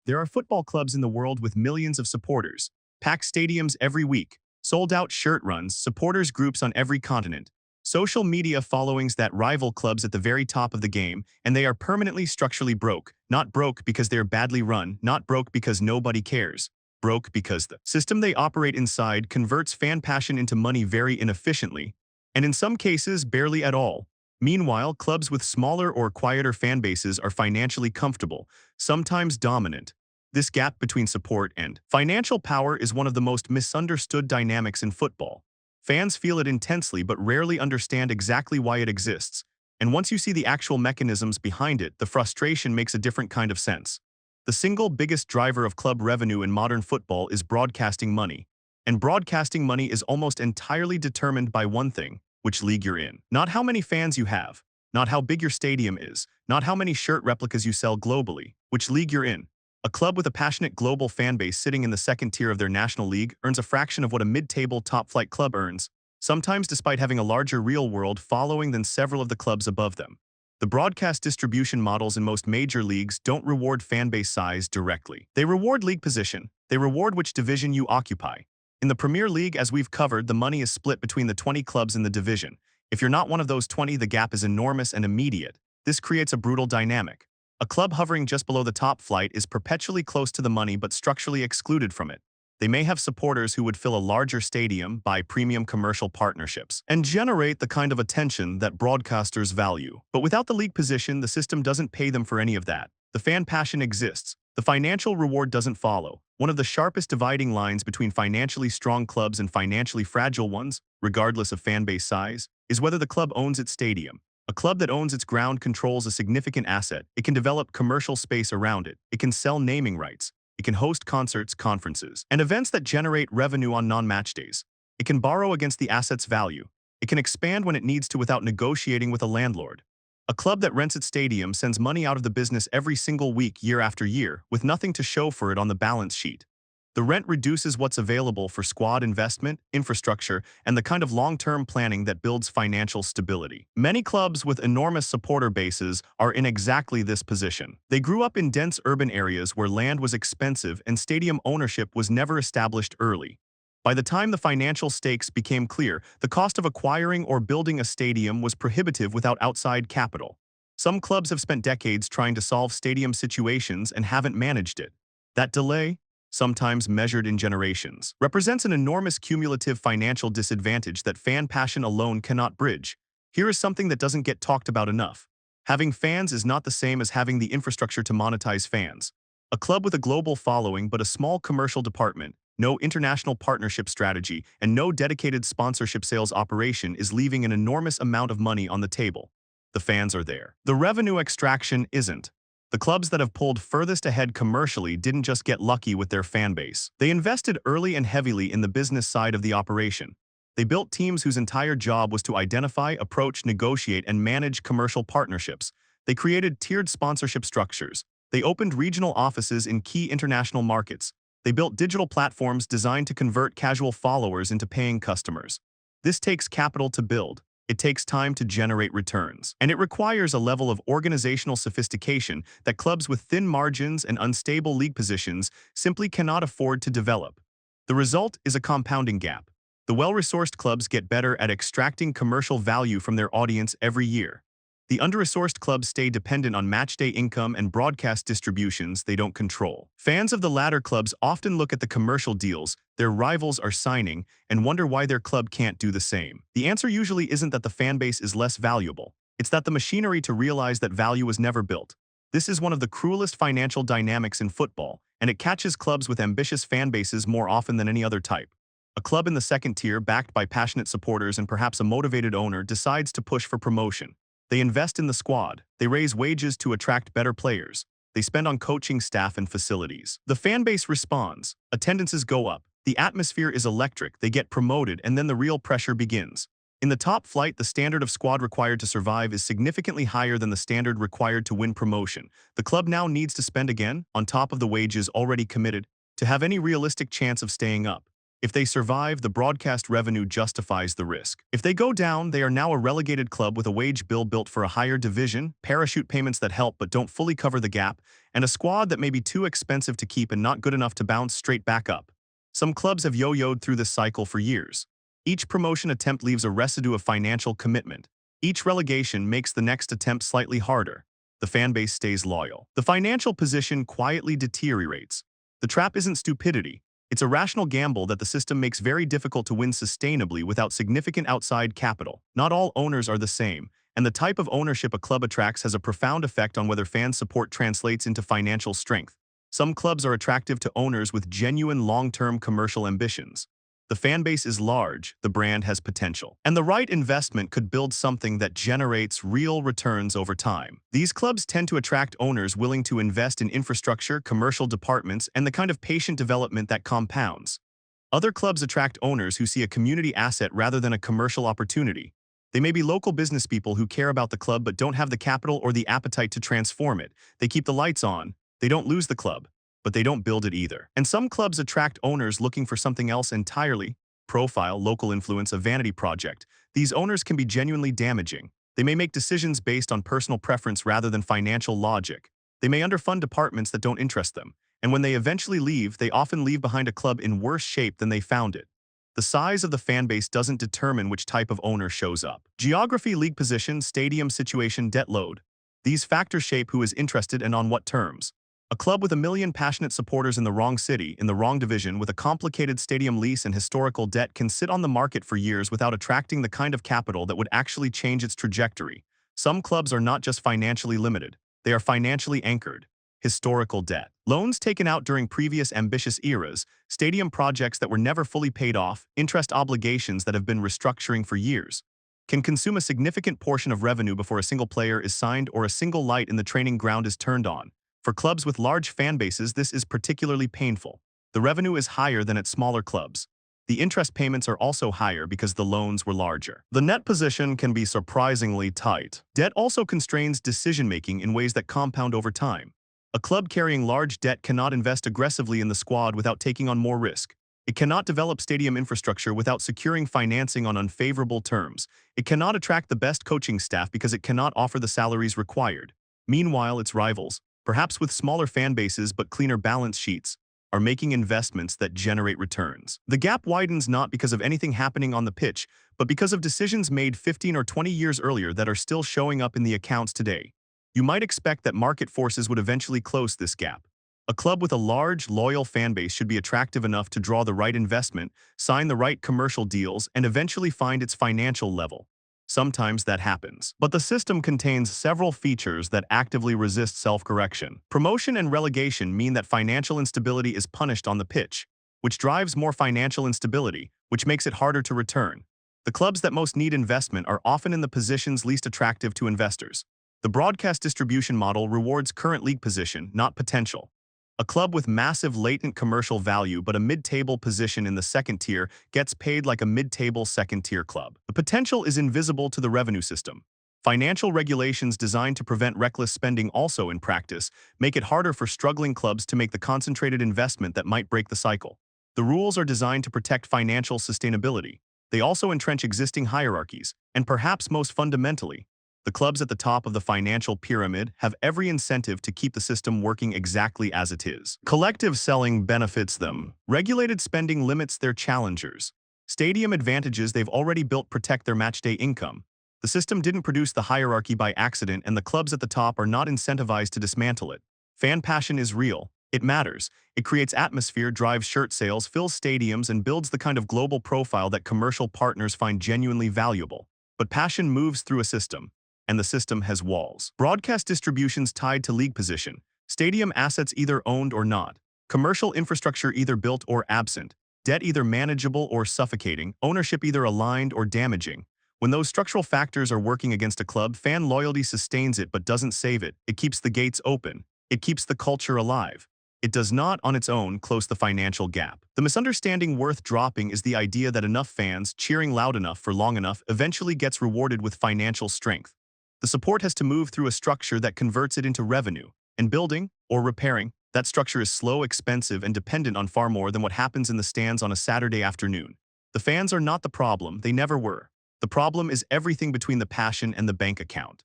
There are football clubs in the world with millions of supporters, packed stadiums every week, sold-out shirt runs, supporters groups on every continent, social media followings that rival clubs at the very top of the game, and they are permanently structurally broke. Not broke because they're badly run, not broke because nobody cares. Broke because the system they operate inside converts fan passion into money very inefficiently, and in some cases barely at all. Meanwhile, clubs with smaller or quieter fan bases are financially comfortable, sometimes dominant. This gap between support and financial power is one of the most misunderstood dynamics in football. Fans feel it intensely but rarely understand exactly why it exists. And once you see the actual mechanisms behind it, the frustration makes a different kind of sense. The single biggest driver of club revenue in modern football is broadcasting money. And broadcasting money is almost entirely determined by one thing: which league you're in. Not how many fans you have, not how big your stadium is, not how many shirt replicas you sell globally, which league you're in. A club with a passionate global fan base sitting in the second tier of their national league earns a fraction of what a mid-table top-flight club earns, sometimes despite having a larger real-world following than several of the clubs above them. The broadcast distribution models in most major leagues don't reward fan base size directly. They reward league position. They reward which division you occupy. In the Premier League, as we've covered, the money is split between the 20 clubs in the division. If you're not one of those 20, the gap is enormous and immediate. This creates a brutal dynamic. A club hovering just below the top flight is perpetually close to the money but structurally excluded from it. They may have supporters who would fill a larger stadium, buy premium commercial partnerships, and generate the kind of attention that broadcasters value. But without the league position, the system doesn't pay them for any of that. The fan passion exists. The financial reward doesn't follow. One of the sharpest dividing lines between financially strong clubs and financially fragile ones, regardless of fan base size, is whether the club owns its stadium. A club that owns its ground controls a significant asset. It can develop commercial space around it. It can sell naming rights. It can host concerts, conferences, and events that generate revenue on non-match days. It can borrow against the asset's value. It can expand when it needs to without negotiating with a landlord. A club that rents its stadium sends money out of the business every single week, year after year, with nothing to show for it on the balance sheet. The rent reduces what's available for squad investment, infrastructure, and the kind of long-term planning that builds financial stability. Many clubs with enormous supporter bases are in exactly this position. They grew up in dense urban areas where land was expensive and stadium ownership was never established early. By the time the financial stakes became clear, the cost of acquiring or building a stadium was prohibitive without outside capital. Some clubs have spent decades trying to solve stadium situations and haven't managed it. That delay, sometimes measured in generations, represents an enormous cumulative financial disadvantage that fan passion alone cannot bridge. Here is something that doesn't get talked about enough. Having fans is not the same as having the infrastructure to monetize fans. A club with a global following but a small commercial department, no international partnership strategy, and no dedicated sponsorship sales operation is leaving an enormous amount of money on the table. The fans are there. The revenue extraction isn't. The clubs that have pulled furthest ahead commercially didn't just get lucky with their fan base. They invested early and heavily in the business side of the operation. They built teams whose entire job was to identify, approach, negotiate, and manage commercial partnerships. They created tiered sponsorship structures. They opened regional offices in key international markets. They built digital platforms designed to convert casual followers into paying customers. This takes capital to build. It takes time to generate returns, and it requires a level of organizational sophistication that clubs with thin margins and unstable league positions simply cannot afford to develop. The result is a compounding gap. The well-resourced clubs get better at extracting commercial value from their audience every year. The under-resourced clubs stay dependent on matchday income and broadcast distributions they don't control. Fans of the latter clubs often look at the commercial deals their rivals are signing and wonder why their club can't do the same. The answer usually isn't that the fan base is less valuable. It's that the machinery to realize that value was never built. This is one of the cruelest financial dynamics in football, and it catches clubs with ambitious fan bases more often than any other type. A club in the second tier, backed by passionate supporters and perhaps a motivated owner, decides to push for promotion. They invest in the squad. They raise wages to attract better players. They spend on coaching staff and facilities. The fan base responds. Attendances go up. The atmosphere is electric. They get promoted, and then the real pressure begins. In the top flight, the standard of squad required to survive is significantly higher than the standard required to win promotion. The club now needs to spend again, on top of the wages already committed, to have any realistic chance of staying up. If they survive, the broadcast revenue justifies the risk. If they go down, they are now a relegated club with a wage bill built for a higher division, parachute payments that help but don't fully cover the gap, and a squad that may be too expensive to keep and not good enough to bounce straight back up. Some clubs have yo-yoed through this cycle for years. Each promotion attempt leaves a residue of financial commitment. Each relegation makes the next attempt slightly harder. The fan base stays loyal. The financial position quietly deteriorates. The trap isn't stupidity. It's a rational gamble that the system makes very difficult to win sustainably without significant outside capital. Not all owners are the same, and the type of ownership a club attracts has a profound effect on whether fan support translates into financial strength. Some clubs are attractive to owners with genuine long-term commercial ambitions. The fan base is large, the brand has potential, and the right investment could build something that generates real returns over time. These clubs tend to attract owners willing to invest in infrastructure, commercial departments, and the kind of patient development that compounds. Other clubs attract owners who see a community asset rather than a commercial opportunity. They may be local business people who care about the club but don't have the capital or the appetite to transform it. They keep the lights on. They don't lose the club, but they don't build it either. And some clubs attract owners looking for something else entirely. Profile, local influence, a vanity project. These owners can be genuinely damaging. They may make decisions based on personal preference rather than financial logic. They may underfund departments that don't interest them. And when they eventually leave, they often leave behind a club in worse shape than they found it. The size of the fan base doesn't determine which type of owner shows up. Geography, league position, stadium situation, debt load. These factors shape who is interested and on what terms. A club with 1 million passionate supporters in the wrong city, in the wrong division, with a complicated stadium lease and historical debt can sit on the market for years without attracting the kind of capital that would actually change its trajectory. Some clubs are not just financially limited, they are financially anchored. Historical debt. Loans taken out during previous ambitious eras, stadium projects that were never fully paid off, interest obligations that have been restructuring for years, can consume a significant portion of revenue before a single player is signed or a single light in the training ground is turned on. For clubs with large fan bases, this is particularly painful. The revenue is higher than at smaller clubs. The interest payments are also higher because the loans were larger. The net position can be surprisingly tight. Debt also constrains decision-making in ways that compound over time. A club carrying large debt cannot invest aggressively in the squad without taking on more risk. It cannot develop stadium infrastructure without securing financing on unfavorable terms. It cannot attract the best coaching staff because it cannot offer the salaries required. Meanwhile, its rivals, perhaps with smaller fan bases but cleaner balance sheets, are making investments that generate returns. The gap widens not because of anything happening on the pitch, but because of decisions made 15 or 20 years earlier that are still showing up in the accounts today. You might expect that market forces would eventually close this gap. A club with a large, loyal fan base should be attractive enough to draw the right investment, sign the right commercial deals, and eventually find its financial level. Sometimes that happens. But the system contains several features that actively resist self-correction. Promotion and relegation mean that financial instability is punished on the pitch, which drives more financial instability, which makes it harder to return. The clubs that most need investment are often in the positions least attractive to investors. The broadcast distribution model rewards current league position, not potential. A club with massive latent commercial value but a mid-table position in the second tier gets paid like a mid-table second-tier club. The potential is invisible to the revenue system. Financial regulations designed to prevent reckless spending also, in practice, make it harder for struggling clubs to make the concentrated investment that might break the cycle. The rules are designed to protect financial sustainability. They also entrench existing hierarchies, and perhaps most fundamentally, the clubs at the top of the financial pyramid have every incentive to keep the system working exactly as it is. Collective selling benefits them. Regulated spending limits their challengers. Stadium advantages they've already built protect their matchday income. The system didn't produce the hierarchy by accident, and the clubs at the top are not incentivized to dismantle it. Fan passion is real. It matters. It creates atmosphere, drives shirt sales, fills stadiums, and builds the kind of global profile that commercial partners find genuinely valuable. But passion moves through a system, and the system has walls. Broadcast distributions tied to league position. Stadium assets either owned or not. Commercial infrastructure either built or absent. Debt either manageable or suffocating. Ownership either aligned or damaging. When those structural factors are working against a club, fan loyalty sustains it but doesn't save it. It keeps the gates open. It keeps the culture alive. It does not, on its own, close the financial gap. The misunderstanding worth dropping is the idea that enough fans, cheering loud enough for long enough, eventually gets rewarded with financial strength. The support has to move through a structure that converts it into revenue, and building, or repairing, That structure is slow, expensive, and dependent on far more than what happens in the stands on a Saturday afternoon. The fans are not the problem, they never were. The problem is everything between the passion and the bank account.